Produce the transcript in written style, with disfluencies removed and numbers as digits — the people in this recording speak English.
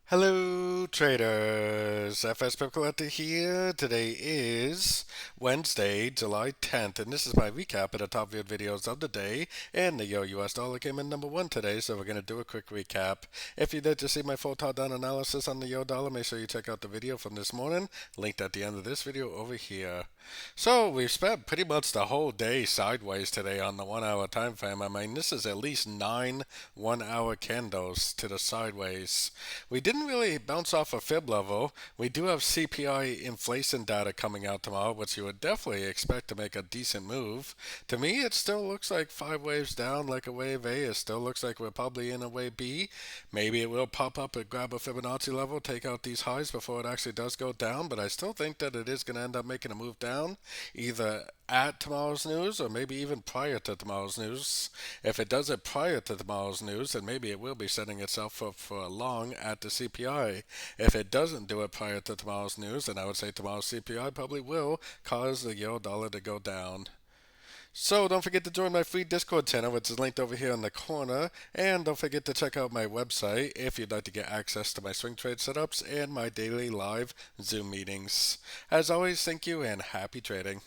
Hello, traders. FS Pip Collector here. Today is Wednesday, July 10th, and this is my recap of the top viewed videos of the day. And the US dollar came in number one today, so we're going to do a quick recap. If you did just see my full top down analysis on the euro dollar, make sure you check out the video from this morning, linked at the end of this video over here. So we've spent pretty much the whole day sideways today on the 1 hour time frame. I mean, this is at least 9 1 hour candles to the sideways. We didn't really bounce off a fib level. We do have CPI inflation data coming out tomorrow, which you would definitely expect to make a decent move. To me, it still looks like 5 waves down, like a wave A. It still looks like we're probably in a wave B. Maybe it will pop up and grab a Fibonacci level, take out these highs before it actually does go down, but I still think that it is going to end up making a move down, either at tomorrow's news or maybe even prior to tomorrow's news. If it does it prior to tomorrow's news, then maybe it will be setting itself up for a long at the CPI. If it doesn't do it prior to tomorrow's news, then I would say tomorrow's CPI probably will cause the euro dollar to go down. So don't forget to join my free Discord channel, which is linked over here in the corner. And don't forget to check out my website if you'd like to get access to my swing trade setups and my daily live Zoom meetings. As always, thank you and happy trading.